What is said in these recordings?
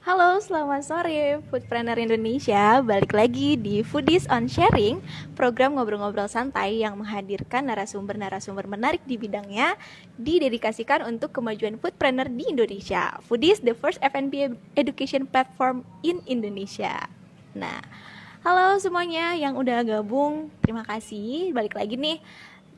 Halo, selamat sore Foodpreneur Indonesia. Balik lagi di Foodies on Sharing, program ngobrol-ngobrol santai yang menghadirkan narasumber-narasumber menarik di bidangnya, didedikasikan untuk kemajuan foodpreneur di Indonesia. Foodies, the first F&B education platform in Indonesia. Nah, halo semuanya yang udah gabung, terima kasih. Balik lagi nih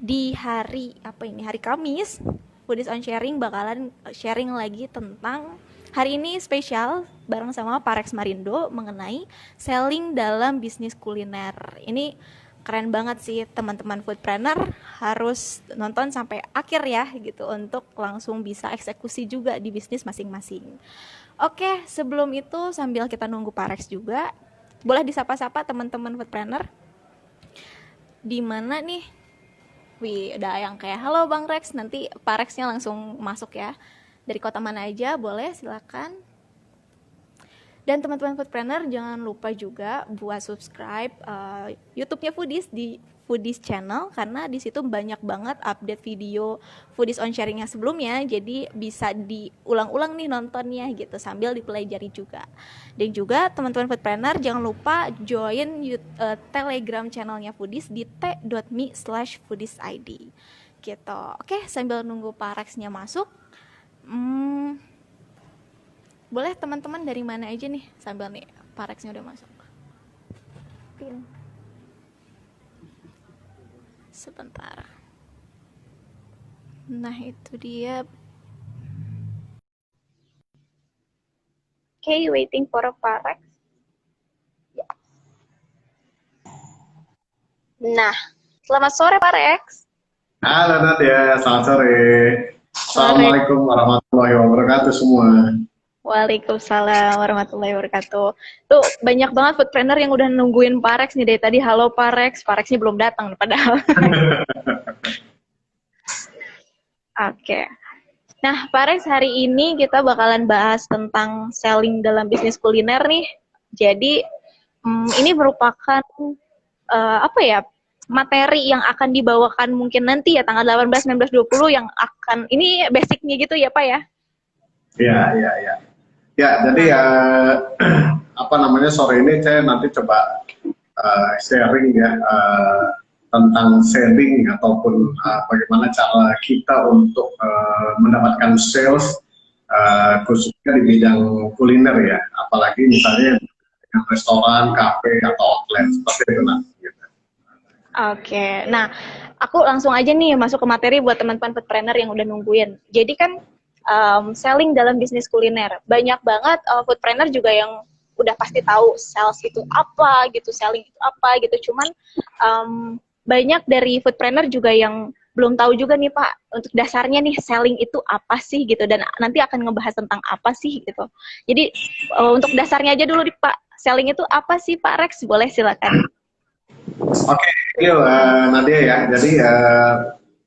di hari apa ini? Hari Kamis. Foodies on Sharing bakalan sharing lagi tentang hari ini spesial bareng sama Pak Rex Marindo mengenai selling dalam bisnis kuliner. Ini keren banget sih teman-teman foodpreneur, harus nonton sampai akhir ya gitu untuk langsung bisa eksekusi juga di bisnis masing-masing. Oke, sebelum itu sambil kita nunggu Pak Rex juga, boleh disapa-sapa teman-teman foodpreneur. Di mana nih? Wih, ada yang kayak halo Bang Rex, nanti Pak Rexnya langsung masuk ya. Dari kota mana aja boleh, silakan. Dan teman-teman foodpreneur jangan lupa juga buat subscribe YouTube-nya Foodies di Foodies Channel, karena di situ banyak banget update video Foodies on Sharing-nya sebelumnya, jadi bisa diulang-ulang nih nontonnya gitu sambil dipelajari juga. Dan juga teman-teman foodpreneur jangan lupa join Telegram channelnya Foodies di t.me/foodiesid gitu. Oke, sambil nunggu Pak Rex-nya masuk, boleh teman-teman dari mana aja nih sambil nih Pak Rexnya udah masuk. Pin. Sebentar. Nah itu dia. Okay, waiting for a Pak Rex. Ya. Nah, selamat sore Pak Rex. Halo Nadia, selamat sore. Assalamualaikum warahmatullahi wabarakatuh semua. Waalaikumsalam warahmatullahi wabarakatuh. Tuh banyak banget foodpreneur yang udah nungguin Pak Rex nih dari tadi. Halo Pak Rex, Pak Rexnya belum datang padahal. Oke. Nah Pak Rex, hari ini kita bakalan bahas tentang selling dalam bisnis kuliner nih. Jadi ini merupakan apa ya, materi yang akan dibawakan mungkin nanti ya tanggal 18, 19, 20 yang akan, ini basicnya gitu ya Pak ya? Ya. Ya, jadi apa namanya, sore ini saya nanti coba sharing ya tentang selling ataupun bagaimana cara kita untuk mendapatkan sales khususnya di bidang kuliner ya, apalagi misalnya dengan restoran, kafe atau outlet seperti itu gitu. Oke, nah aku langsung aja nih masuk ke materi buat teman-teman foodpreneur yang udah nungguin. Jadi kan selling dalam bisnis kuliner, banyak banget foodpreneur juga yang udah pasti tahu sales itu apa gitu, selling itu apa gitu. Cuman banyak dari foodpreneur juga yang belum tahu juga nih Pak, untuk dasarnya nih selling itu apa sih gitu, dan nanti akan ngebahas tentang apa sih gitu. Jadi untuk dasarnya aja dulu nih Pak, selling itu apa sih Pak Rex? Boleh silakan. Oke, thank you Nadia ya. Jadi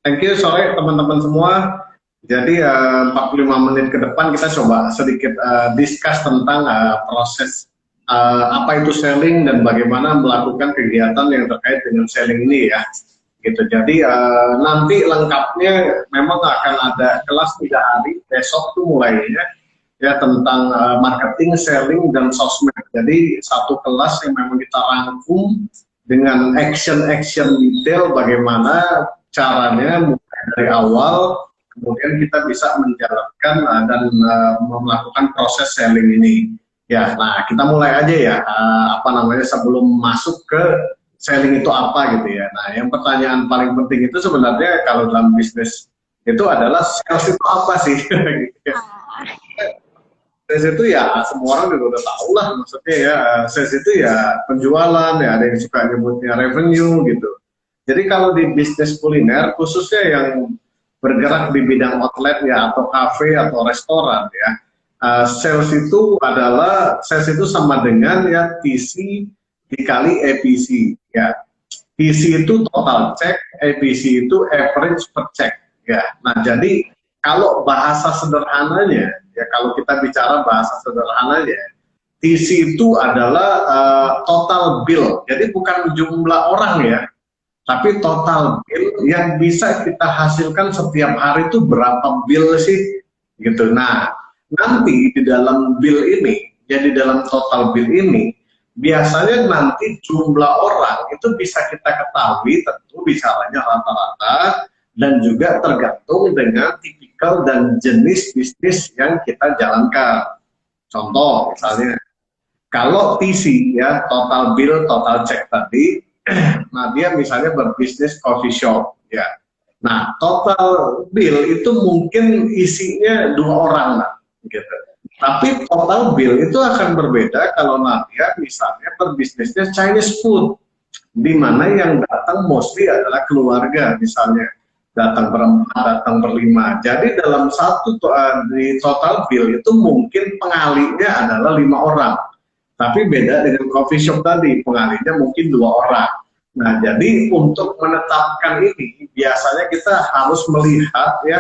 thank you sore teman-teman semua. Jadi 45 menit ke depan kita coba sedikit discuss tentang proses apa itu selling dan bagaimana melakukan kegiatan yang terkait dengan selling ini ya. Gitu. Jadi nanti lengkapnya memang akan ada kelas 3 hari besok tuh mulainya ya tentang marketing, selling dan sosmed. Jadi satu kelas yang memang kita rangkum dengan action-action detail bagaimana caranya mulai dari awal, kemudian kita bisa menjalankan dan melakukan proses selling ini. Ya, nah kita mulai aja ya, apa namanya, sebelum masuk ke selling itu apa gitu ya. Nah, yang pertanyaan paling penting itu sebenarnya kalau dalam bisnis itu adalah sales itu apa sih? Sales itu ya semua orang juga udah tahu lah, maksudnya ya sales itu ya penjualan ya, ada yang suka nyebutnya revenue gitu. Jadi kalau di bisnis kuliner khususnya yang bergerak di bidang outlet ya atau cafe atau restoran ya, sales itu sama dengan ya TC dikali EPC ya. TC itu total check, EPC itu average per check ya. Nah jadi kalau bahasa sederhananya ya, kalau kita bicara bahasa sederhananya, TC itu adalah total bill. Jadi bukan jumlah orang ya, tapi total bill yang bisa kita hasilkan setiap hari itu berapa bill sih gitu. Nah nanti di dalam bill ini ya di dalam total bill ini, biasanya nanti jumlah orang itu bisa kita ketahui, tentu bicaranya rata-rata, dan juga tergantung dengan tipikal dan jenis bisnis yang kita jalankan. Contoh misalnya, kalau TC ya, total bill, total check tadi, nah dia misalnya berbisnis coffee shop ya. Nah, total bill itu mungkin isinya 2 orang lah, gitu. Tapi total bill itu akan berbeda kalau Nadia misalnya berbisnisnya Chinese food, di mana yang datang mostly adalah keluarga, misalnya datang berempat, datang berlima. Jadi dalam di total bill itu mungkin pengalinya adalah 5 orang. Tapi beda dengan coffee shop tadi, pengalinya mungkin 2 orang. Nah, jadi untuk menetapkan ini biasanya kita harus melihat ya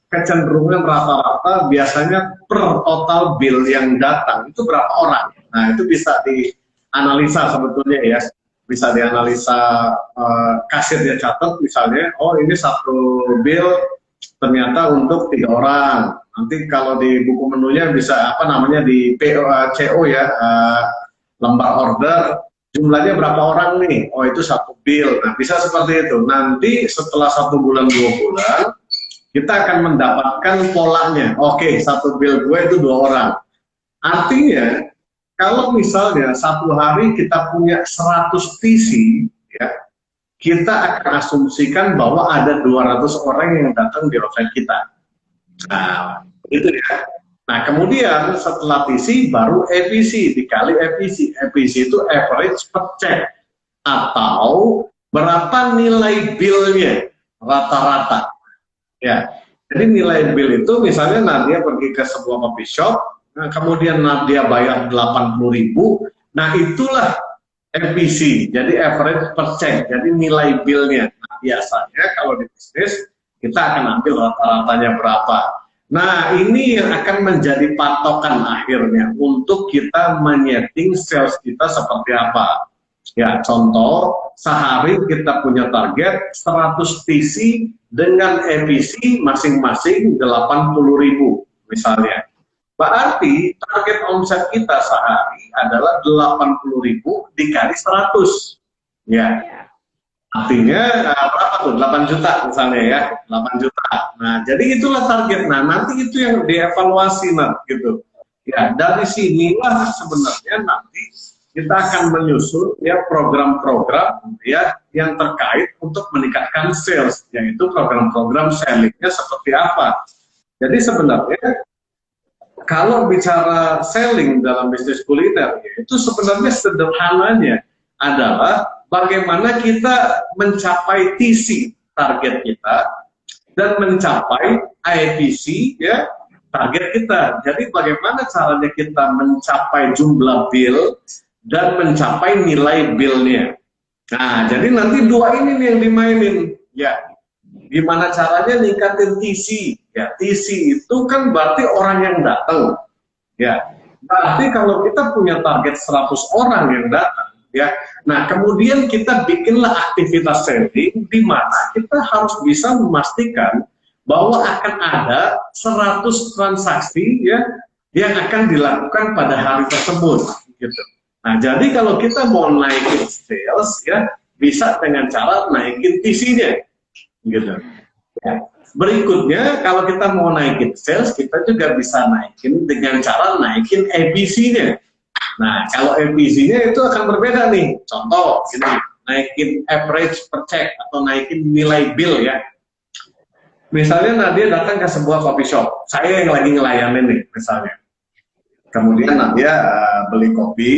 kecenderungan rata-rata biasanya per total bill yang datang itu berapa orang. Nah, itu bisa dianalisa sebetulnya ya. Bisa dianalisa, kasir dia catat misalnya, oh ini satu bill ternyata untuk 3 orang. Nanti kalau di buku menunya bisa apa namanya di CO ya, lembar order, jumlahnya berapa orang nih? Oh itu satu bill. Nah bisa seperti itu. Nanti setelah 1 bulan 2 bulan kita akan mendapatkan polanya. Oke, satu bill gue itu 2 orang. Artinya kalau misalnya satu hari kita punya 100 TC, ya, kita akan asumsikan bahwa ada 200 orang yang datang di website kita. Nah, itu ya. Nah, kemudian setelah TC baru EPC dikali EPC. EPC itu average per check atau berapa nilai billnya rata-rata. Ya, jadi nilai bill itu misalnya Nadia pergi ke sebuah coffee shop, nah, kemudian Nadia bayar 80.000, nah itulah EPC, jadi average per check, jadi nilai billnya. Nah, biasanya kalau di bisnis kita akan ambil rata-ratanya berapa. Nah, ini yang akan menjadi patokan akhirnya untuk kita menyeting sales kita seperti apa. Ya, contoh, sehari kita punya target 100 TC dengan EPC masing-masing 80.000 misalnya. Berarti target omset kita sehari adalah 80.000 dikali 100. Ya. Artinya berapa tuh? 8 juta misalnya ya, 8 juta. Nah, jadi itulah target. Nah, nanti itu yang dievaluasi gitu. Ya, dari sinilah sebenarnya nanti kita akan menyusun ya program-program ya yang terkait untuk meningkatkan sales, yaitu program-program sellingnya seperti apa. Jadi sebenarnya kalau bicara selling dalam bisnis kuliner, itu sebenarnya sederhananya adalah bagaimana kita mencapai TC target kita dan mencapai IPC ya target kita. Jadi bagaimana caranya kita mencapai jumlah bill dan mencapai nilai billnya. Nah, jadi nanti 2 ini nih yang dimainin. Ya, gimana caranya ningkatin TC? Ya, TC itu kan berarti orang yang datang. Ya, berarti kalau kita punya target 100 orang yang datang, ya. Nah, kemudian kita bikinlah aktivitas selling di mana kita harus bisa memastikan bahwa akan ada 100 transaksi ya yang akan dilakukan pada hari tersebut, gitu. Nah, jadi kalau kita mau naikin sales ya bisa dengan cara naikin TC-nya, gitu. Ya. Berikutnya kalau kita mau naikin sales kita juga bisa naikin dengan cara naikin EPC-nya. Nah, kalau EPC-nya itu akan berbeda nih. Contoh, ini naikin average per check atau naikin nilai bill ya. Misalnya Nadia datang ke sebuah coffee shop, saya yang lagi ngelayanin nih misalnya. Kemudian Nadia beli kopi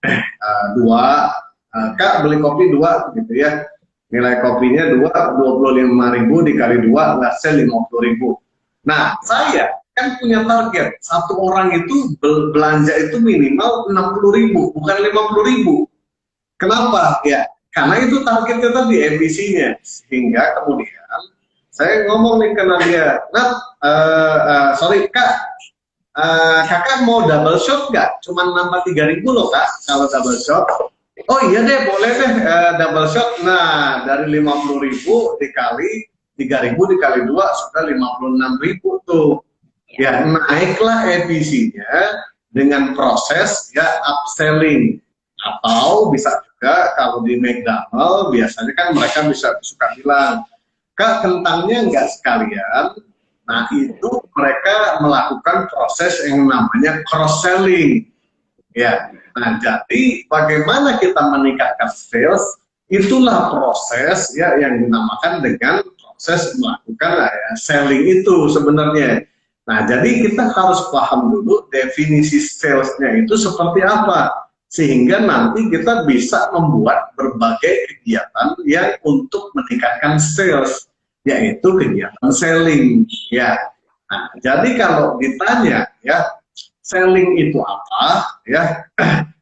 2, Kak beli kopi 2 gitu ya. Nilai kopinya 25.000 dikali 2 ngasih 50.000. Nah, saya kan punya target satu orang itu belanja itu minimal 60.000 bukan 50.000. Kenapa? Ya, karena itu targetnya tadi EPC-nya. Sehingga kemudian saya ngomong nih ke Nadia, sorry Kak, kakak mau double shot nggak? Cuman nambah 3.000 loh Kak kalau double shot. Oh iya deh, boleh deh double shot. Nah, dari 50.000 dikali 3.000 dikali 2 sudah 56.000 tuh. Ya, naiklah EPC-nya dengan proses ya upselling, atau bisa juga kalau di McDonald biasanya kan mereka bisa suka bilang, Kak, kentangnya nggak sekalian. Nah, itu mereka melakukan proses yang namanya cross selling. Ya, nah jadi bagaimana kita meningkatkan sales? Itulah proses ya yang dinamakan dengan proses melakukan ya, selling itu sebenarnya. Nah, jadi kita harus paham dulu definisi salesnya itu seperti apa, sehingga nanti kita bisa membuat berbagai kegiatan yang untuk meningkatkan sales, yaitu kegiatan selling ya. Nah, jadi kalau ditanya ya, selling itu apa ya?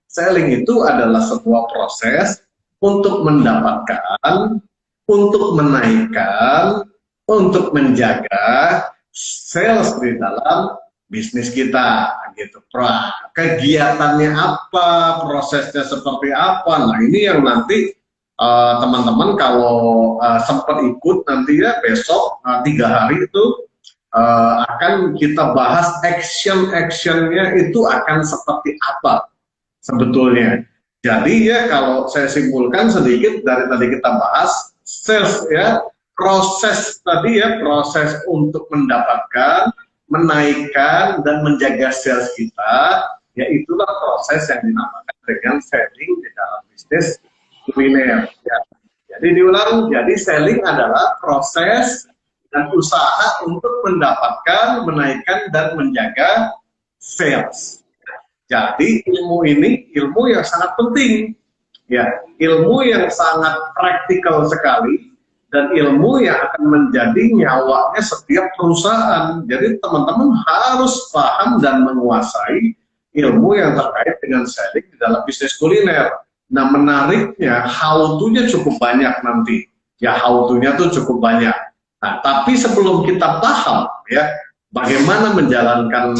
Selling itu adalah sebuah proses untuk mendapatkan, untuk menaikkan, untuk menjaga sales di dalam bisnis kita gitu. Kegiatannya apa, prosesnya seperti apa. Nah, ini yang nanti teman-teman kalau sempat ikut nanti ya besok 3 hari itu akan kita bahas action-actionnya itu akan seperti apa sebetulnya. Jadi ya kalau saya simpulkan sedikit dari tadi kita bahas sales ya, proses tadi ya, proses untuk mendapatkan, menaikkan dan menjaga sales kita, ya itulah proses yang dinamakan dengan selling di dalam bisnis kuliner ya. Jadi diulang, jadi selling adalah proses dan usaha untuk mendapatkan, menaikkan dan menjaga sales. Jadi ilmu ini ilmu yang sangat penting ya, ilmu yang sangat praktikal sekali dan ilmu yang akan menjadi nyawanya setiap perusahaan. Jadi teman-teman harus paham dan menguasai ilmu yang terkait dengan selling di dalam bisnis kuliner. Nah, menariknya how to-nya cukup banyak nanti. Ya, how to-nya tuh cukup banyak. Nah, tapi sebelum kita paham ya bagaimana menjalankan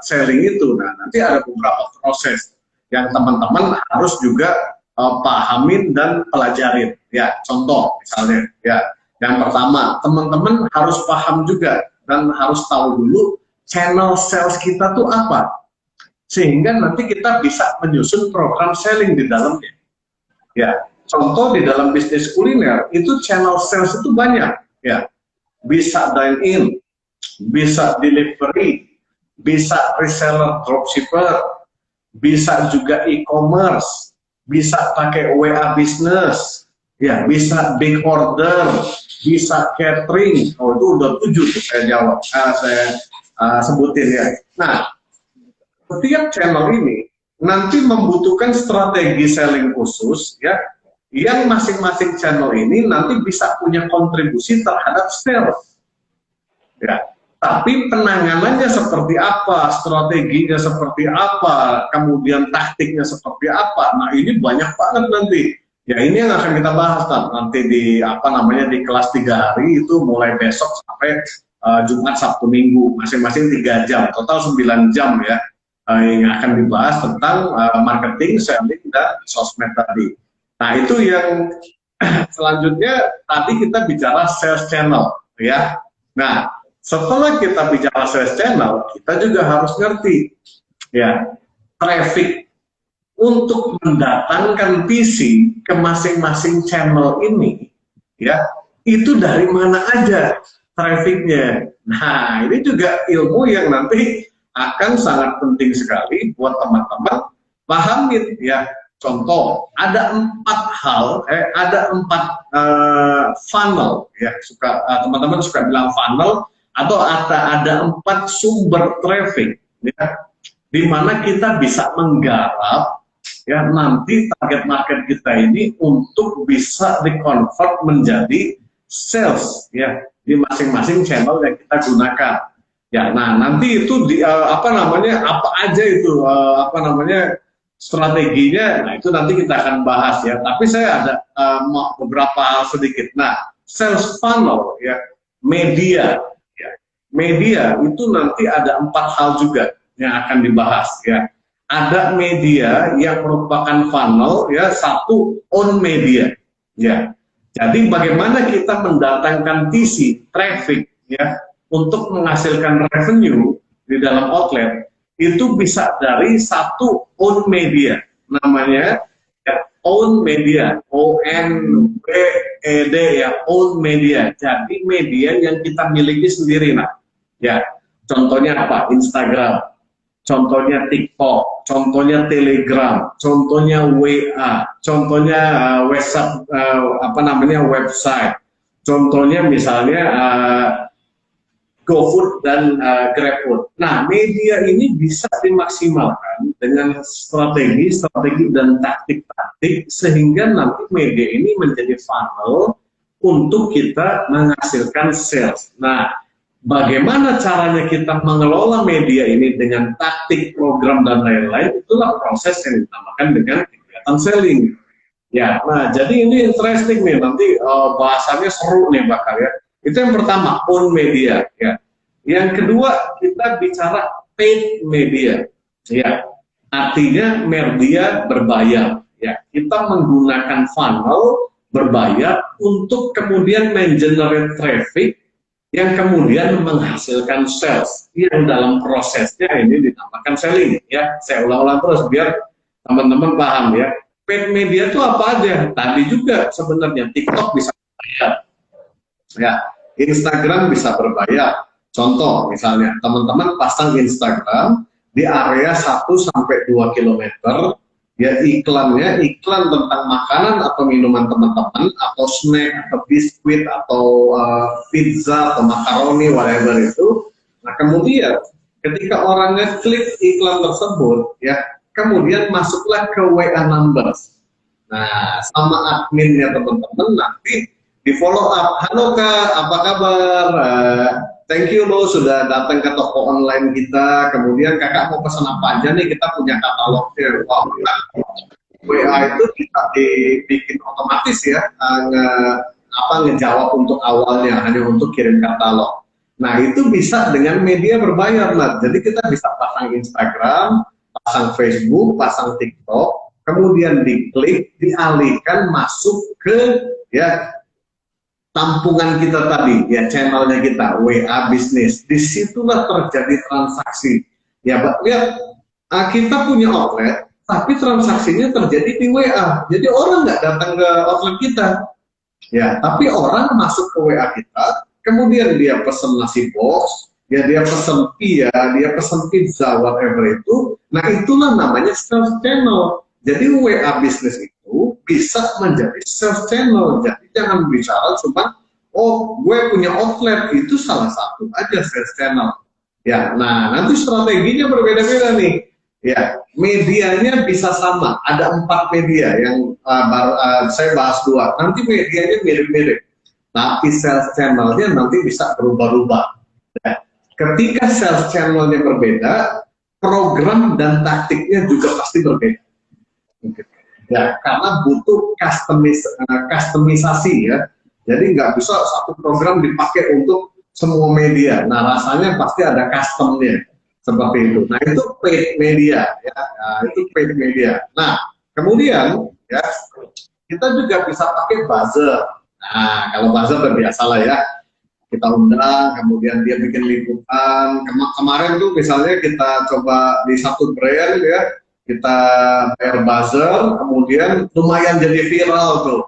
selling itu, nah nanti ada beberapa proses yang teman-teman harus juga pahamin dan pelajarin. Ya, contoh misalnya ya, yang pertama teman-teman harus paham juga dan harus tahu dulu channel sales kita tuh apa, sehingga nanti kita bisa menyusun program selling di dalamnya. Ya, contoh di dalam bisnis kuliner itu channel sales itu banyak ya, bisa dine in, bisa delivery, bisa reseller dropshipper, bisa juga e-commerce, bisa pakai WA business, ya bisa big order, bisa catering. Oh itu udah 7 tuh saya jawab, saya sebutin ya. Nah, setiap channel ini nanti membutuhkan strategi selling khusus ya, yang masing-masing channel ini nanti bisa punya kontribusi terhadap sales ya. Tapi penanganannya seperti apa, strateginya seperti apa, kemudian taktiknya seperti apa. Nah, ini banyak banget nanti. Ya, ini yang akan kita bahas nanti di di kelas 3 hari itu, mulai besok sampai Jumat, Sabtu, Minggu, masing-masing 3 jam, total 9 jam ya, yang akan dibahas tentang marketing, selling, dan sosmed tadi. Nah, itu yang selanjutnya tadi kita bicara sales channel ya. Nah, setelah kita bicara sales channel, kita juga harus ngerti ya, traffic untuk mendatangkan PC ke masing-masing channel ini ya, itu dari mana aja trafficnya. Nah, ini juga ilmu yang nanti akan sangat penting sekali buat teman-teman pahamin ya. Contoh, ada 4 funnel ya, teman-teman suka bilang funnel, atau ada 4 sumber traffic ya, di mana kita bisa menggarap ya nanti target market kita ini untuk bisa di-convert menjadi sales ya di masing-masing channel yang kita gunakan ya. Nah, nanti itu di apa aja itu strateginya. Nah, itu nanti kita akan bahas ya, tapi saya ada beberapa hal sedikit. Nah, sales funnel ya, media itu nanti ada 4 hal juga yang akan dibahas ya. Ada media yang merupakan funnel ya, 1 on media ya. Jadi bagaimana kita mendatangkan TC, traffic ya, untuk menghasilkan revenue di dalam outlet, itu bisa dari satu own media, namanya ya, own media, ONWED ya, own media. Jadi media yang kita miliki sendiri, nah, ya. Contohnya apa? Instagram, contohnya TikTok, contohnya Telegram, contohnya WA, contohnya WhatsApp, website, contohnya misalnya GoFood dan GrabFood. Nah, media ini bisa dimaksimalkan dengan strategi dan taktik-taktik sehingga nanti media ini menjadi funnel untuk kita menghasilkan sales. Nah, bagaimana caranya kita mengelola media ini dengan taktik, program, dan lain-lain, itulah proses yang dinamakan dengan kegiatan selling. Ya, nah jadi ini interesting nih, nanti bahasannya seru nih bakal ya. Itu yang pertama, own media. Ya. Yang kedua, kita bicara paid media. Ya, artinya media berbayar. Ya, kita menggunakan funnel berbayar untuk kemudian mengenerate traffic yang kemudian menghasilkan sales. Yang dalam prosesnya ini dinamakan selling. Ya, saya ulang-ulang terus biar teman-teman paham ya. Paid media itu apa aja? Tadi juga sebenarnya TikTok bisa berbayar. Ya, Instagram bisa berbayar. Contoh misalnya, teman-teman pasang Instagram di area 1-2 km, ya iklannya iklan tentang makanan atau minuman teman-teman, atau snack, atau biskuit, atau pizza, atau makaroni, whatever itu. Nah kemudian ketika orangnya klik iklan tersebut, ya kemudian masuklah ke WA numbers. Nah sama adminnya teman-teman nanti di follow up, halo Kak, apa kabar? Thank you loh sudah datang ke toko online kita. Kemudian kakak mau pesan apa aja nih? Kita punya katalognya. Wow, WA itu bisa dibikin otomatis ya, ngejawab untuk awalnya hanya untuk kirim katalog. Nah itu bisa dengan media berbayar lah. Jadi kita bisa pasang Instagram, pasang Facebook, pasang TikTok, kemudian diklik, dialihkan masuk ke ya tampungan kita tadi, ya channelnya kita, WA bisnis. Disitulah terjadi transaksi. Ya, lihat, kita punya outlet, tapi transaksinya terjadi di WA. Jadi orang nggak datang ke outlet kita. Ya, tapi orang masuk ke WA kita, kemudian dia pesen nasi box, ya dia pesen pia, dia pesen pizza, whatever itu. Nah, itulah namanya sales channel. Jadi WA bisnis itu bisa menjadi sales channel. Jadi jangan bicara cuma, oh gue punya outlet, itu salah satu aja sales channel. Ya, nah nanti strateginya berbeda-beda nih. Ya, medianya bisa sama. Ada 4 media yang saya bahas 2. Nanti medianya mirip-mirip. Tapi sales channelnya nanti bisa berubah-ubah. Ya. Ketika sales channelnya berbeda, program dan taktiknya juga pasti berbeda. Ya, karena butuh customisasi ya. Jadi nggak bisa satu program dipakai untuk semua media. Nah, rasanya pasti ada customnya seperti itu. Nah, itu paid media ya. Nah, itu paid media. Nah, kemudian ya kita juga bisa pakai buzzer. Nah, kalau buzzer biasa lah ya. Kita undang, kemudian dia bikin liputan. Kemarin tuh misalnya kita coba di satu brand ya, kita bayar buzzer, kemudian lumayan jadi viral tuh.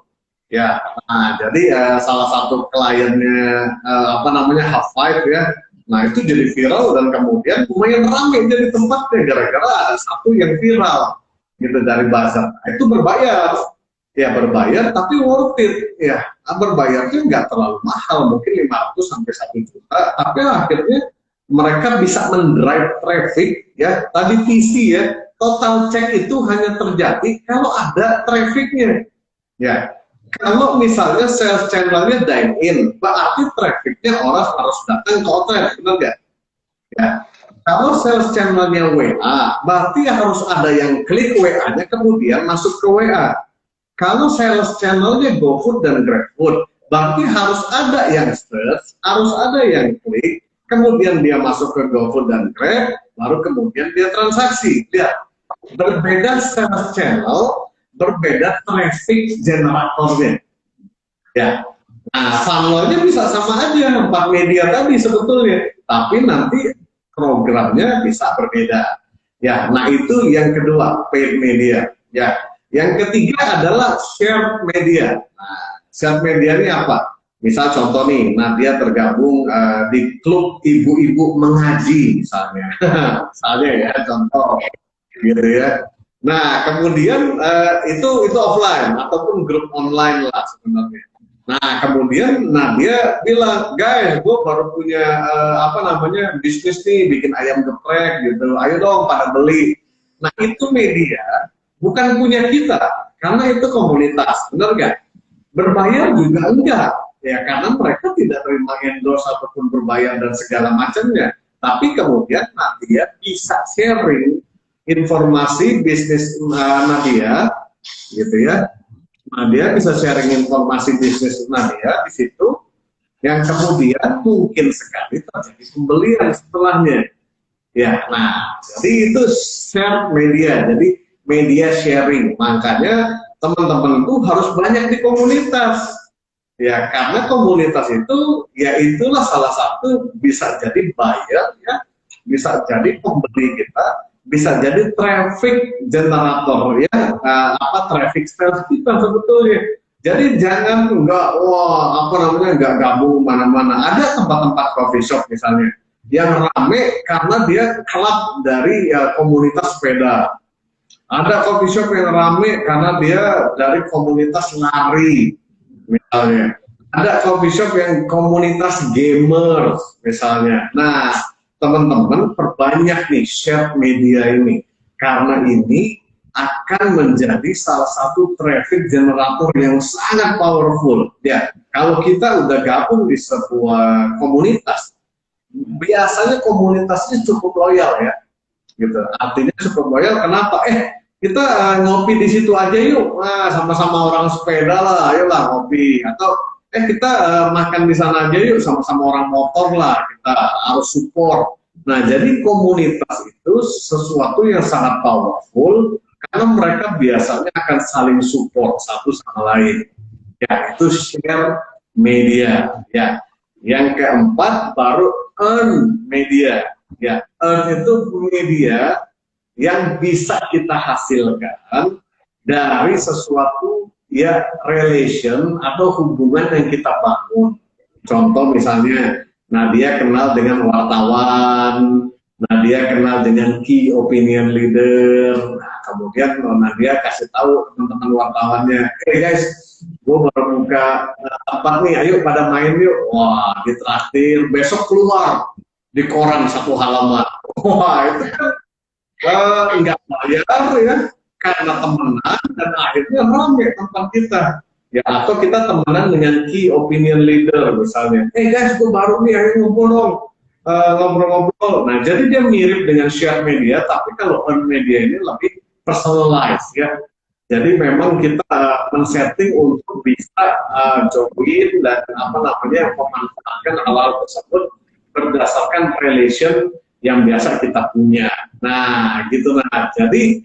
Ya, nah jadi salah satu kliennya Half5 ya. Nah itu jadi viral dan kemudian lumayan ramai jadi tempatnya gara-gara ada satu yang viral gitu dari buzzer. Nah, itu berbayar. Ya berbayar tapi worth it ya. Berbayarnya nggak terlalu mahal, mungkin 500 sampai 1 juta, tapi akhirnya mereka bisa mendrive traffic ya. Tadi PC ya, total check itu hanya terjadi kalau ada trafficnya. Ya, kalau misalnya sales channelnya dine in, berarti trafficnya orang harus datang ke outlet, benar nggak? Ya. Kalau sales channelnya WA, berarti harus ada yang klik WA-nya kemudian masuk ke WA. Kalau sales channelnya GoFood dan GrabFood, berarti harus ada yang search, harus ada yang klik, kemudian dia masuk ke GoFood dan Grab, baru kemudian dia transaksi. Lihat, berbeda sales channel, berbeda traffic generatornya. Ya, nah funnelnya bisa sama aja 4 media tadi sebetulnya, tapi nanti programnya bisa berbeda. Ya, nah itu yang kedua, paid media. Ya, yang ketiga adalah shared media. Nah, shared media ini apa? Misal contoh nih, Nadia tergabung di klub ibu-ibu mengaji misalnya, misalnya ya contoh, gitu ya. Nah kemudian itu offline ataupun grup online lah sebenarnya. Nah kemudian Nadia bilang, guys, gue baru punya apa namanya bisnis nih, bikin ayam geprek gitu, ayo dong pada beli. Nah itu media bukan punya kita, karena itu komunitas, benar nggak? Berbayar juga enggak, ya karena mereka tidak terima endorse ataupun berbayar dan segala macamnya. Tapi kemudian Nadia bisa sharing informasi bisnis Nadia, gitu ya. Nadia bisa sharing informasi bisnis Nadia di situ, yang kemudian mungkin sekali terjadi pembelian setelahnya. Ya, nah, jadi itu share media, jadi media sharing. Makanya teman-teman itu harus banyak di komunitas. Ya, karena komunitas itu, ya itulah salah satu bisa jadi buyer, ya, bisa jadi pembeli kita, bisa jadi traffic generator, ya, traffic sales kita sebetulnya. Jadi jangan apa namanya nggak gabung mana-mana. Ada tempat-tempat coffee shop misalnya yang rame karena dia klub dari komunitas sepeda. Ada coffee shop yang rame karena dia dari komunitas lari, misalnya. Ada coffee shop yang komunitas gamers, misalnya. Nah, teman-teman perbanyak nih share media ini, karena ini akan menjadi salah satu traffic generator yang sangat powerful. Ya, kalau kita udah gabung di sebuah komunitas, biasanya komunitasnya cukup loyal ya, gitu. Artinya cukup loyal. Kenapa? Kita ngopi di situ aja yuk, sama-sama orang sepeda lah, ayolah ngopi. Atau kita makan di sana aja yuk, sama-sama orang motor lah, kita harus support. Nah, jadi komunitas itu sesuatu yang sangat powerful karena mereka biasanya akan saling support satu sama lain. Ya, itu share media. Ya, yang keempat baru earn media. Ya, earn itu media yang bisa kita hasilkan dari sesuatu ya relation atau hubungan yang kita bangun. Contoh misalnya Nadia kenal dengan wartawan, Nadia kenal dengan key opinion leader. Nah, kemudian Nadia kasih tahu teman-teman wartawannya, hey guys, gue baru buka tempat nih, ayo pada main yuk. Wah, ditraktir, besok keluar di koran satu halaman. Wah, itu kan nggak bayar ya, karena temenan dan akhirnya ramai tempat kita. Ya, atau kita temenan dengan key opinion leader misalnya. Hey guys, gue baru nih, ayo ngumpul dong, ngobrol-ngobrol. Nah, jadi dia mirip dengan share media, tapi kalau earn media ini lebih personalized ya. Jadi memang kita men-setting untuk bisa join dan memanfaatkan hal-hal tersebut berdasarkan relation yang biasa kita punya. Nah, gitu. Nah, jadi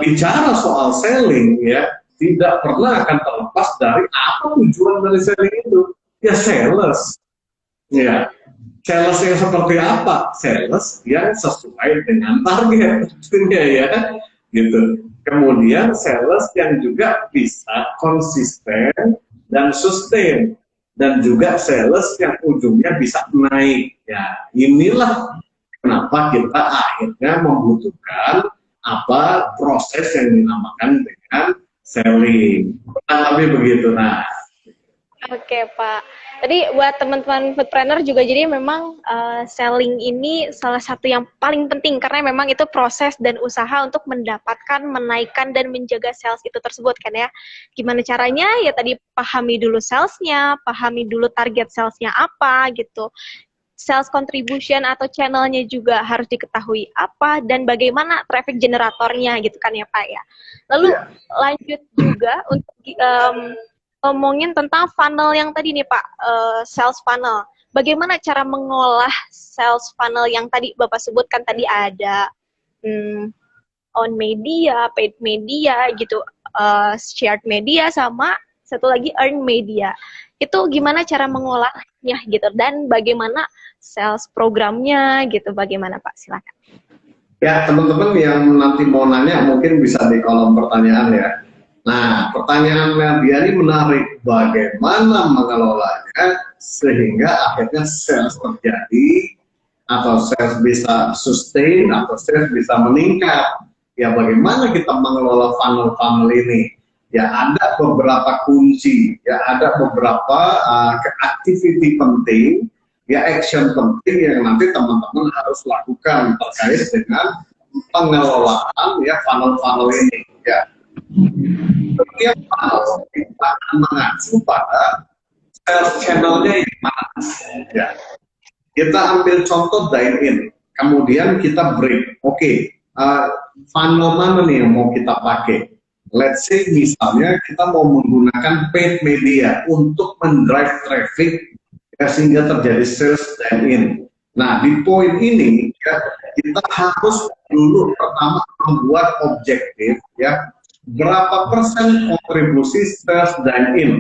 bicara soal selling ya, tidak pernah akan terlepas dari apa tujuan dari selling itu. Ya sales. Ya, sales yang seperti apa? Sales yang sesuai dengan target, tentunya ya, gitu. Kemudian sales yang juga bisa konsisten dan sustain, dan juga sales yang ujungnya bisa naik. Ya, inilah kenapa kita akhirnya membutuhkan proses yang dinamakan dengan selling. Kurang lebih begitu. Nah, Oke Pak, tadi buat teman-teman foodpreneur juga, jadi memang selling ini salah satu yang paling penting karena memang itu proses dan usaha untuk mendapatkan, menaikkan, dan menjaga sales itu tersebut kan ya. Gimana caranya? Ya tadi pahami dulu salesnya, pahami dulu target salesnya apa gitu. Sales contribution atau channelnya juga harus diketahui apa, dan bagaimana traffic generatornya gitu kan ya Pak ya. Lalu lanjut juga untuk ngomongin tentang funnel yang tadi nih Pak, sales funnel. Bagaimana cara mengolah sales funnel yang tadi Bapak sebutkan, tadi ada on media, paid media gitu, shared media, sama satu lagi earn media. Itu gimana cara mengolahnya gitu, dan bagaimana sales programnya gitu, bagaimana Pak? Silakan. Ya, teman-teman yang nanti mau nanya mungkin bisa di kolom pertanyaan ya. Nah, pertanyaannya dia ini menarik, bagaimana mengelolanya sehingga akhirnya sales terjadi, atau sales bisa sustain, atau sales bisa meningkat. Ya, bagaimana kita mengelola funnel-funnel ini? Ya, ada beberapa kunci, ya ada beberapa activity penting, ya action penting yang nanti teman-teman harus lakukan terkait dengan pengelolaan ya funnel-funnel ini. Ya, setiap funnel kita akan mengacu pada sales channelnya yang mana. Ya, kita ambil contoh dine in, kemudian kita break. Oke, funnel mana nih yang mau kita pakai? Let's say misalnya kita mau menggunakan paid media untuk mendrive traffic ya, sehingga terjadi sales dine in. Nah, di poin ini ya, kita harus dulu pertama membuat objektif ya, berapa persen kontribusi sales dine in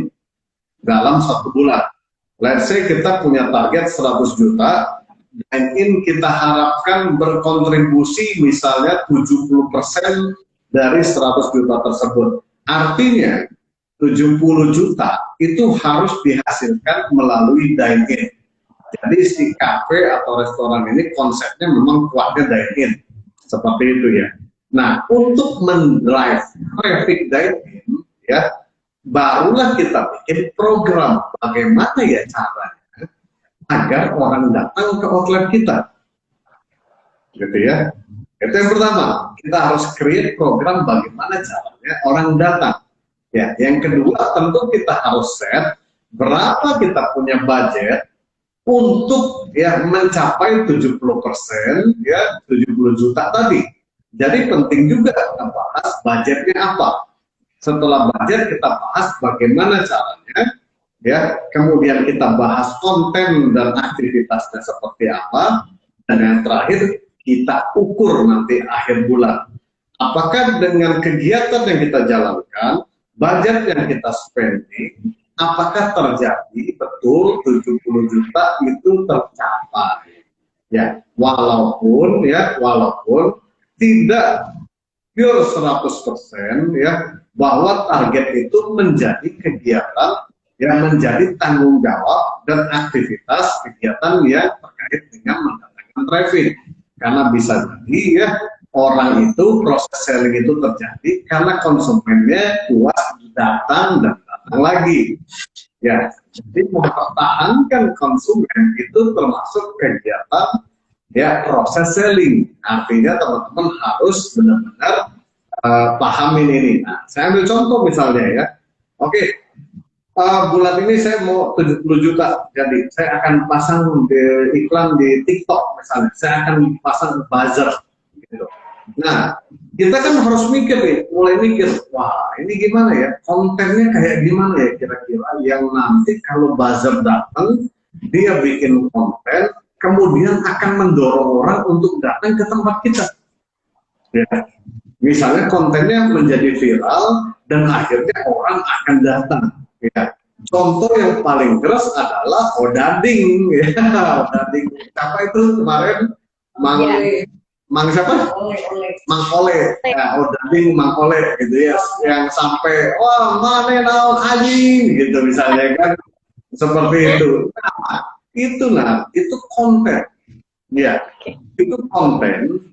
dalam 1 bulan. Let's say kita punya target 100 juta, dine in kita harapkan berkontribusi misalnya 70% dari 100 juta tersebut. Artinya 70 juta itu harus dihasilkan melalui dine in. Jadi si kafe atau restoran ini konsepnya memang kuatnya dine in. Seperti itu ya. Nah, untuk mendrive traffic dine in ya, barulah kita bikin program bagaimana ya caranya agar orang datang ke outlet kita. Gitu ya. Itu yang pertama, kita harus create program bagaimana caranya orang datang. Ya, yang kedua tentu kita harus set berapa kita punya budget untuk ya mencapai 70% ya 70 juta tadi. Jadi penting juga kita bahas budgetnya apa. Setelah budget kita bahas bagaimana caranya ya, kemudian kita bahas konten dan aktivitasnya seperti apa, dan yang terakhir kita ukur nanti akhir bulan. Apakah dengan kegiatan yang kita jalankan, budget yang kita spending, apakah terjadi betul 70 juta itu tercapai? Ya, walaupun tidak pure 100% ya, bahwa target itu menjadi kegiatan yang menjadi tanggung jawab dan aktivitas kegiatan yang terkait dengan mendatangkan traffic. Karena bisa jadi ya orang itu proses selling itu terjadi karena konsumennya puas datang dan datang lagi. Ya, jadi mempertahankan konsumen itu termasuk kegiatan ya proses selling. Artinya teman-teman harus benar-benar pahamin ini. Nah, saya ambil contoh misalnya ya. Oke. Bulan ini saya mau 70 juta, jadi saya akan pasang iklan di TikTok misalnya, saya akan pasang buzzer gitu. Nah, kita kan harus mikir nih, mulai mikir, wah ini gimana ya, kontennya kayak gimana ya kira-kira yang nanti kalau buzzer datang, dia bikin konten, kemudian akan mendorong orang untuk datang ke tempat kita. Ya. Misalnya kontennya menjadi viral, dan akhirnya orang akan datang. Ya, contoh yang paling keras adalah Odading, ya. Odading siapa itu kemarin? Mang siapa? Mang Ole. Ya, Odading Mang Ole gitu ya, yang sampai wah mana naon anjing gitu misalnya kan, seperti itu. Itu konten, ya, itu konten.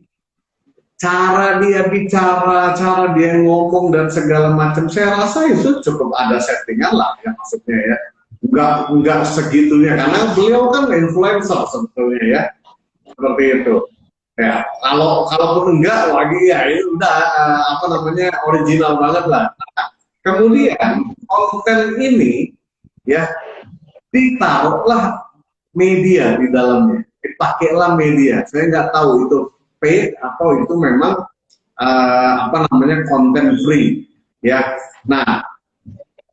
Cara dia bicara, cara dia ngomong dan segala macam, saya rasa itu cukup ada settingan lah ya, maksudnya ya, enggak segitunya karena beliau kan influencer sebetulnya ya, seperti itu ya. Kalaupun enggak lagi ya itu udah original banget lah. Nah, kemudian konten ini ya ditaruhlah media di dalamnya, dipakailah media. Saya nggak tahu itu paid atau itu memang konten free ya. Nah,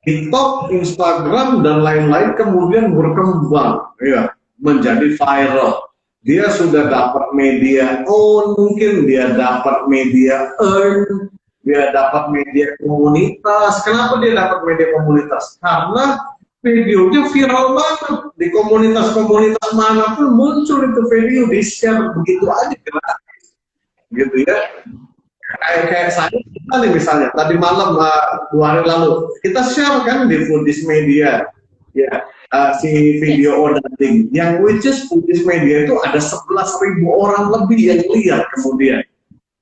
TikTok, Instagram dan lain-lain kemudian berkembang ya menjadi viral. Dia sudah dapat media own, mungkin dia dapat media earn, dia dapat media komunitas. Kenapa dia dapat media komunitas? Karena videonya viral banget di komunitas-komunitas manapun muncul itu video, di share begitu aja gratis, gitu ya. Kayak saya kita nih misalnya tadi malam 2 hari lalu kita share kan di Foodies Media ya, si video ordering yang which is Foodies Media itu ada 11.000 orang lebih yang lihat kemudian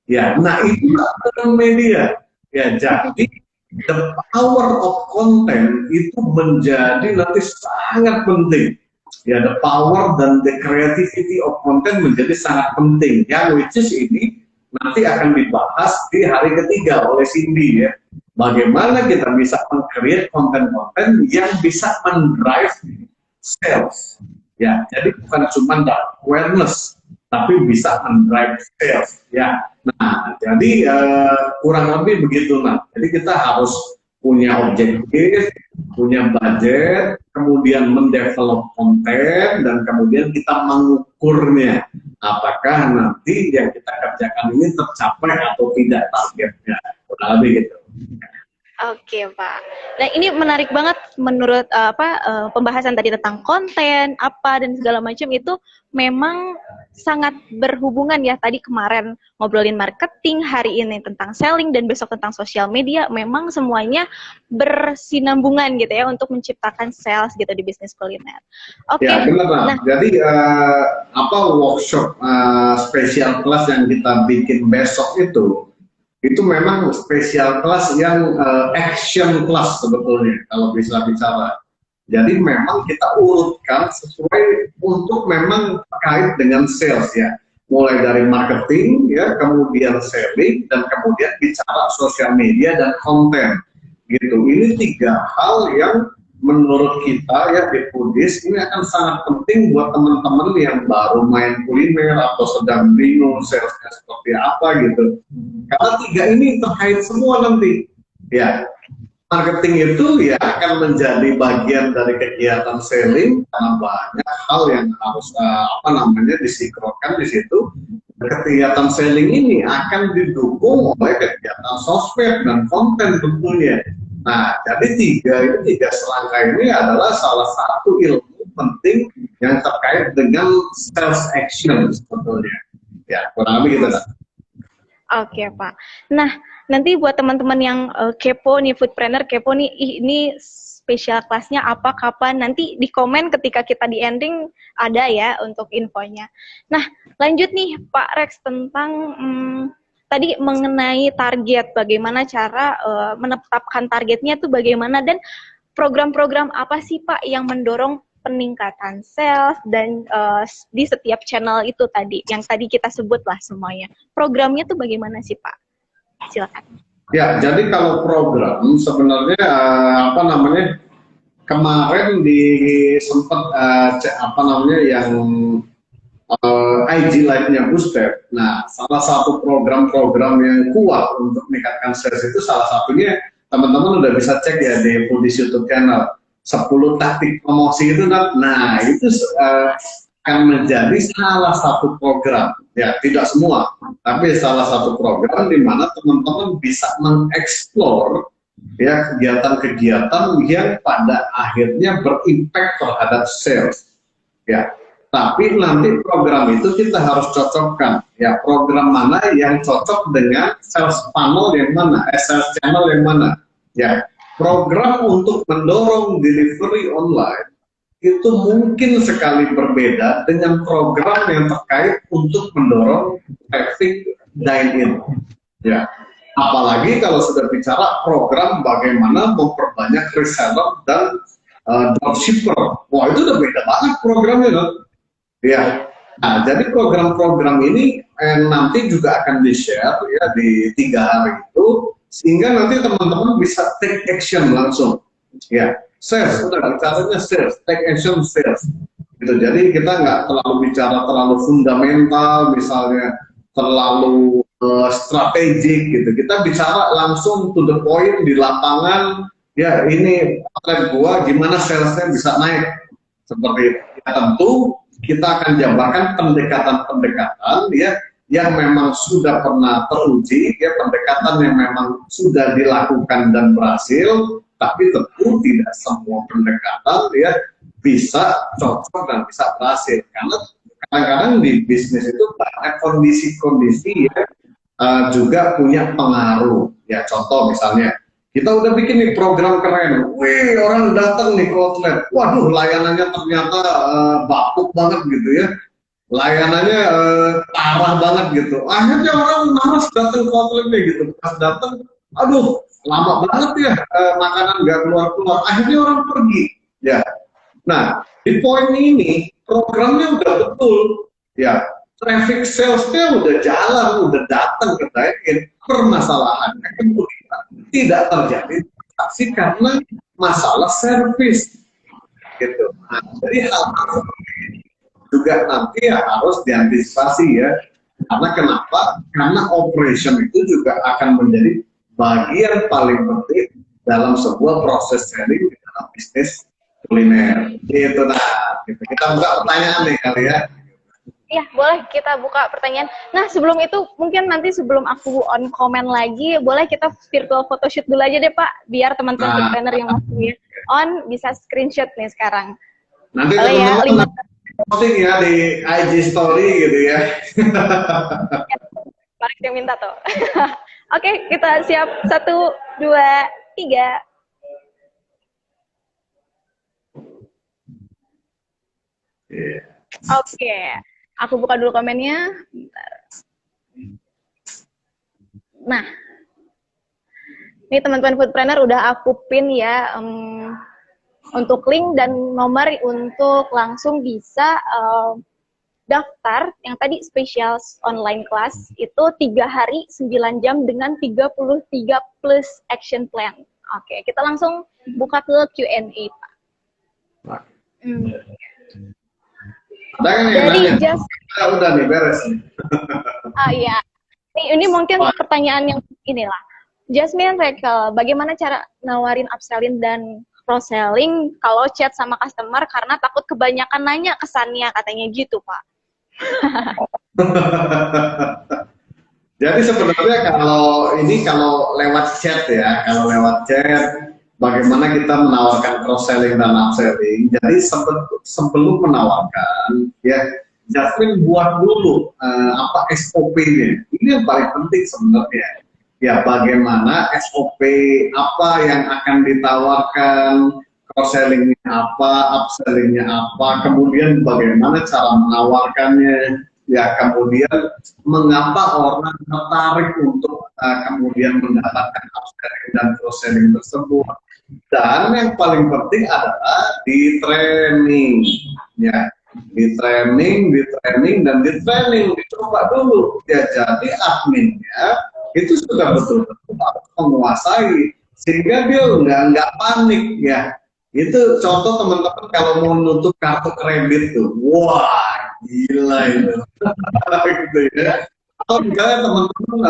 ya. Nah itulah media ya. Jadi the power of content itu menjadi nanti sangat penting ya. The power dan the creativity of content menjadi sangat penting ya, which is ini nanti akan dibahas di hari ketiga oleh Cindy ya. Bagaimana kita bisa meng-create konten-konten yang bisa mendrive sales. Ya, jadi bukan cuma awareness, tapi bisa mendrive sales. Ya, nah jadi kurang lebih begitu nah. Jadi kita harus punya objektif, punya budget, kemudian mendevelop konten, dan kemudian kita mengukurnya. Apakah nanti yang kita kerjakan ini tercapai atau tidak targetnya, kurang lebih gitu. Oke Pak. Nah ini menarik banget menurut pembahasan tadi tentang konten apa dan segala macam itu memang sangat berhubungan ya. Tadi kemarin ngobrolin marketing, hari ini tentang selling, dan besok tentang sosial media. Memang semuanya bersinambungan gitu ya untuk menciptakan sales gitu di bisnis kuliner. Oke. Ya benar. Nah, jadi workshop spesial kelas yang kita bikin besok itu memang spesial kelas yang action class sebetulnya kalau bisa bicara. Jadi memang kita urutkan sesuai untuk memang terkait dengan sales ya. Mulai dari marketing ya, kemudian selling, dan kemudian bicara sosial media dan konten. Gitu. Ini 3 hal yang menurut kita ya di Foodies ini akan sangat penting buat teman-teman yang baru main kuliner atau sedang bingung salesnya seperti apa gitu. Karena 3 ini terkait semua nanti. Ya, marketing itu ya akan menjadi bagian dari kegiatan selling karena banyak hal yang harus disinkronkan di situ. Kegiatan selling ini akan didukung oleh kegiatan sosmed dan konten tentunya. Nah, jadi 3 serangka ini adalah salah satu ilmu penting yang terkait dengan sales action sebetulnya. Ya, kurang lebih gitu. Oke Pak. Nah, nanti buat teman-teman yang kepo nih, foodpreneur kepo nih, ini spesial kelasnya apa, kapan, nanti di komen ketika kita di ending ada ya untuk infonya. Nah, lanjut nih Pak Rex tentang tadi mengenai target, bagaimana cara menetapkan targetnya tuh bagaimana, dan program-program apa sih Pak yang mendorong peningkatan sales dan di setiap channel itu tadi, yang tadi kita sebut lah semuanya. Programnya tuh bagaimana sih Pak? Silakan. Ya, jadi kalau program sebenarnya kemarin sempat yang IG Live-nya Boostep. Nah, salah satu program-program yang kuat untuk meningkatkan sales itu salah satunya teman-teman udah bisa cek ya di Foodies YouTube channel 10 taktik promosi itu. Nah, itu akan menjadi salah satu program. Ya, tidak semua, tapi salah satu program di mana teman-teman bisa mengeksplor ya kegiatan-kegiatan yang pada akhirnya berimpact terhadap sales. Ya. Tapi nanti program itu kita harus cocokkan ya, program mana yang cocok dengan sales funnel yang mana, sales channel yang mana. Ya, program untuk mendorong delivery online itu mungkin sekali berbeda dengan program yang terkait untuk mendorong traffic dine-in. Ya, apalagi kalau sudah bicara program bagaimana memperbanyak reseller dan dropshipper. Wah, itu udah beda banget programnya loh. Ya, nah jadi program-program ini nanti juga akan di-share ya di 3 hari itu, sehingga nanti teman-teman bisa take action langsung. Ya, sales, udah bicaranya sales, take action sales. Gitu. Jadi kita nggak terlalu bicara terlalu fundamental, misalnya terlalu strategik gitu. Kita bicara langsung to the point di lapangan. Ya, ini outlet gua gimana salesnya bisa naik seperti itu. Ya, tentu kita akan jabarkan pendekatan-pendekatan ya yang memang sudah pernah teruji, ya pendekatan yang memang sudah dilakukan dan berhasil, tapi tentu tidak semua pendekatan ya bisa cocok dan bisa berhasil, karena kadang-kadang di bisnis itu banyak kondisi-kondisi ya juga punya pengaruh. Ya contoh misalnya, kita udah bikin nih program keren, wih orang datang nih ke outlet, waduh layanannya ternyata bapuk banget gitu ya, layanannya parah banget gitu. Akhirnya orang malas datang ke outletnya gitu. Pas datang, aduh lama banget ya makanan nggak keluar-keluar. Akhirnya orang pergi. Ya. Nah di poin ini programnya udah betul. Ya. Traffic salesnya udah jalan, udah datang ke dine-in. Permasalahannya kemudian tidak terjadi transaksi karena masalah servis gitu. Nah, jadi hal-hal juga nanti ya harus diantisipasi ya. Karena kenapa? Karena operation itu juga akan menjadi bagian paling penting dalam sebuah proses selling di dalam bisnis kuliner. Gitu nah. Gitu. Kita buka pertanyaan nih kali ya. Iya, boleh kita buka pertanyaan. Nah, sebelum itu, mungkin nanti sebelum aku on comment lagi, boleh kita virtual photoshoot dulu aja deh, Pak. Biar teman-teman foodpreneur yang masih on bisa screenshot nih sekarang. Nanti teman-teman posting ya di IG story gitu ya. Mari kita minta tuh. Oke, kita siap. 1, 2, 3. Yeah. Oke. Aku buka dulu komennya. Bentar. Nah, ini teman-teman foodpreneur udah aku pin ya untuk link dan nomor untuk langsung bisa daftar yang tadi spesial online class itu 3 hari 9 jam dengan 33 plus action plan. Oke, kita langsung buka ke Q&A, Pak. Dari just udah nih beres nih. Iya. Ini mungkin pertanyaan yang inilah. Jasmine Rekel, bagaimana cara nawarin upselling dan cross selling kalau chat sama customer karena takut kebanyakan nanya kesannya katanya gitu, Pak. Jadi sebenarnya kalau lewat chat ya, kalau lewat chat bagaimana kita menawarkan cross selling dan upselling. Jadi sebelum menawarkan ya Jasmine buat dulu apa SOP-nya. Ini yang paling penting sebenarnya. Ya bagaimana SOP apa yang akan ditawarkan, cross sellingnya apa, upsellingnya apa, kemudian bagaimana cara menawarkannya. Ya kemudian mengapa orang tertarik untuk kemudian mendapatkan upselling dan cross selling tersebut. Dan yang paling penting adalah di training, ya, di training dan di training dicoba dulu. Ya, jadi adminnya itu sudah betul-betul harus menguasai sehingga dia nggak panik, ya. Itu contoh teman-teman kalau mau nutup kartu kredit tuh, wah gila itu, gitu ya. Atau misalnya teman-teman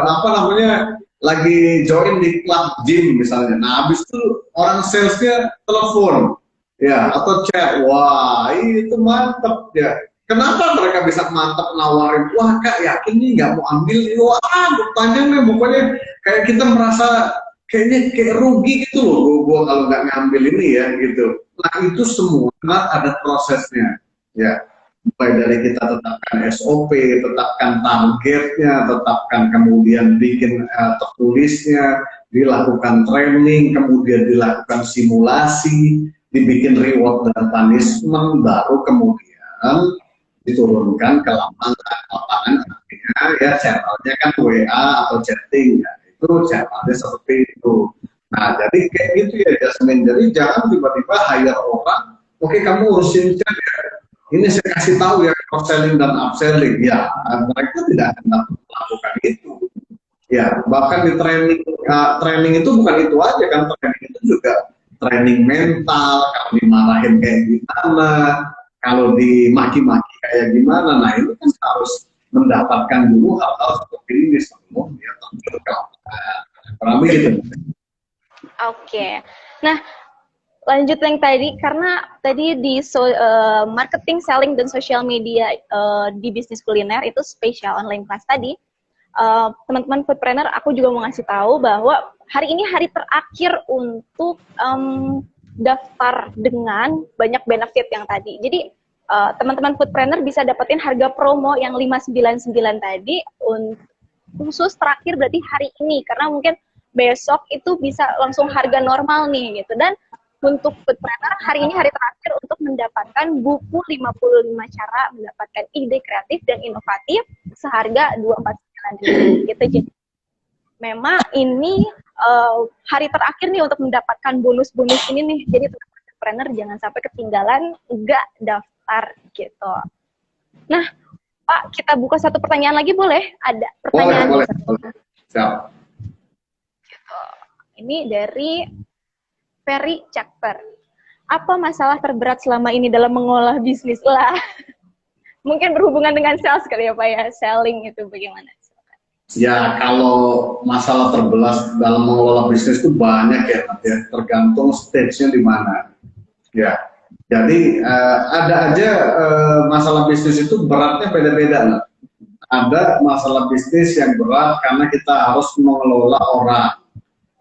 apa namanya lagi join di klub gym misalnya, nah habis itu orang salesnya telepon, ya atau chat, wah itu mantep ya. Kenapa mereka bisa mantep nawarin, wah kak yakin nih nggak mau ambil, wah bertanya nih pokoknya kayak kita merasa kayaknya kayak rugi gitu loh, gua kalau nggak ngambil ini ya gitu. Nah itu semua ada prosesnya, ya. Mulai dari kita tetapkan SOP, tetapkan targetnya, tetapkan kemudian bikin tertulisnya, dilakukan training, kemudian dilakukan simulasi, dibikin reward dan punishment, baru kemudian diturunkan ke lapangan artinya ya channelnya kan WA atau chatting ya, itu channelnya seperti itu. Nah jadi kayak gitu ya Jasmine, jadi jangan tiba-tiba hire orang, oke kamu urusin chat ya, ini saya kasih tahu ya cross selling dan upselling, ya mereka tidak akan melakukan itu. Ya bahkan di training itu bukan itu aja kan, training itu juga training mental, kalau dimarahin kayak gimana, kalau dimaki-maki kayak gimana. Nah itu kan harus mendapatkan dulu hal-hal seperti ini sebelum dia terjun ke lapangan. Kurang gitu. Oke. Nah, lanjut yang tadi, karena tadi di marketing, selling, dan social media di bisnis kuliner itu spesial online class tadi. Teman-teman foodpreneur, aku juga mau ngasih tahu bahwa hari ini hari terakhir untuk daftar dengan banyak benefit yang tadi. Jadi teman-teman foodpreneur bisa dapetin harga promo yang 599 tadi khusus terakhir berarti hari ini, karena mungkin besok itu bisa langsung harga normal nih gitu. Dan untuk foodpreneur hari ini hari terakhir untuk mendapatkan buku 55 cara mendapatkan ide kreatif dan inovatif seharga 249 gitu. Jadi memang ini hari terakhir nih untuk mendapatkan bonus-bonus ini nih. Jadi foodpreneur jangan sampai ketinggalan nggak daftar gitu. Nah, Pak, kita buka satu pertanyaan lagi boleh? Ada pertanyaan? Boleh. Siap. Gitu. Ini dari Ferry Cakper. Apa masalah terberat selama ini dalam mengolah bisnis lah? Mungkin berhubungan dengan sales kali ya Pak ya, selling itu bagaimana? Ya, kalau masalah terbelas dalam mengelola bisnis itu banyak ya, tergantung stage-nya di mana. Ya, jadi ada aja masalah bisnis itu beratnya beda-beda. Ada masalah bisnis yang berat karena kita harus mengelola orang,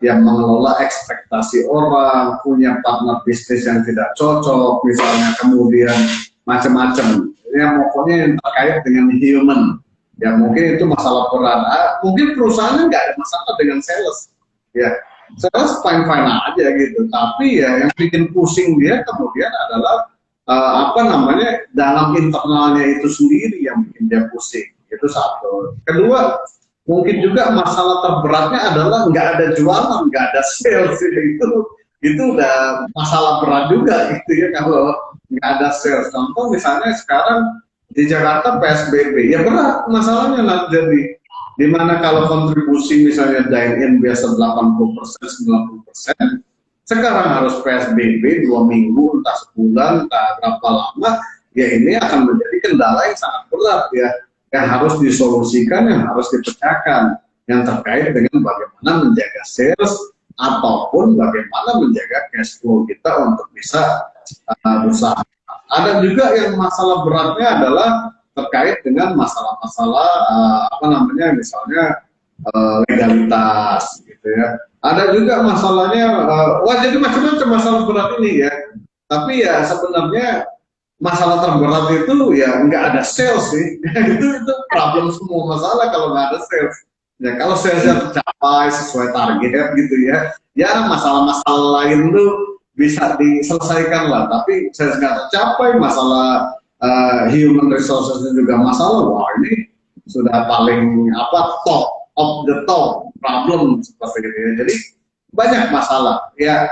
yang mengelola ekspektasi orang, punya partner bisnis yang tidak cocok, misalnya, kemudian macam-macam. Ya, pokoknya yang terkait dengan human. Ya, mungkin itu masalah berat. Mungkin perusahaannya nggak ada masalah dengan sales. Ya, sales fine-fine aja gitu. Tapi ya yang bikin pusing dia kemudian adalah dalam internalnya itu sendiri yang bikin dia pusing. Itu satu. Kedua, mungkin juga masalah terberatnya adalah nggak ada jualan, nggak ada sales. Itu udah masalah berat juga gitu ya, kalau nggak ada sales. Contoh misalnya sekarang di Jakarta PSBB, ya berat masalahnya lah. Jadi dimana kalau kontribusi misalnya dine-in biasa 80%, 90%, sekarang harus PSBB 2 minggu, entah sebulan, entah berapa lama, ya ini akan menjadi kendala yang sangat berat ya, yang harus disolusikan, yang harus dipecahkan, yang terkait dengan bagaimana menjaga sales ataupun bagaimana menjaga cash flow kita untuk bisa berusaha. Ada juga yang masalah beratnya adalah terkait dengan masalah-masalah misalnya legalitas gitu ya. Ada juga masalahnya, jadi macam-macam masalah berat ini ya. Tapi ya sebenarnya masalah terberat itu ya nggak ada sales sih. itu problem semua masalah kalau nggak ada sales. Ya kalau salesnya tercapai sesuai target gitu ya, ya masalah-masalah lain tuh bisa diselesaikan lah. Tapi saya nggak tercapai, masalah human resources juga masalah. Wah, ini sudah paling top of the top problem seperti ini. Jadi banyak masalah. Ya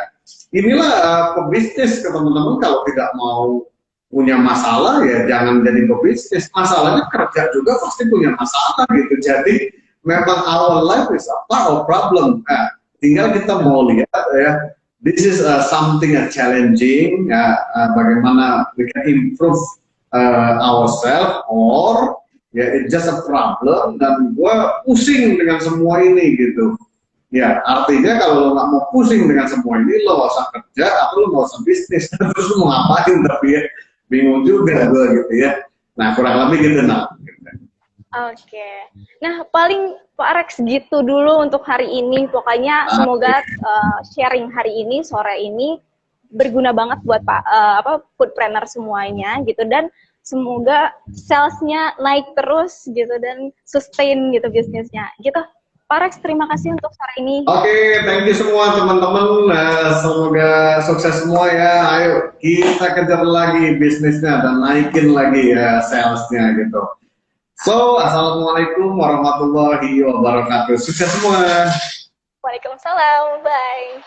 inilah pebisnis ke teman-teman, kalau tidak mau punya masalah ya jangan jadi pebisnis. Masalahnya kerja juga pasti punya masalah gitu. Jadi memang our life is a part of problem. Tinggal kita mau lihat ya. This is something challenging, bagaimana we can improve ourselves, or ya it's just a problem dan gue pusing dengan semua ini gitu. Ya artinya kalau lo nggak mau pusing dengan semua ini, lo nggak usah kerja atau lo nggak usah bisnis. Terus lo mau ngapain? Tapi ya bingung juga gue gitu ya. Nah kurang lebih gitu nah. Oke. Nah, paling Pak Rex gitu dulu untuk hari ini. Pokoknya semoga sharing hari ini, sore ini berguna banget buat foodpreneur semuanya gitu, dan semoga salesnya naik terus gitu dan sustain gitu bisnisnya. Gitu. Pak Rex, terima kasih untuk sore ini. Oke, thank you semua teman-teman. Semoga sukses semua ya. Ayo kita kejar lagi bisnisnya dan naikin lagi ya salesnya gitu. So, assalamualaikum warahmatullahi wabarakatuh. Sukses semua. Waalaikumsalam. Bye.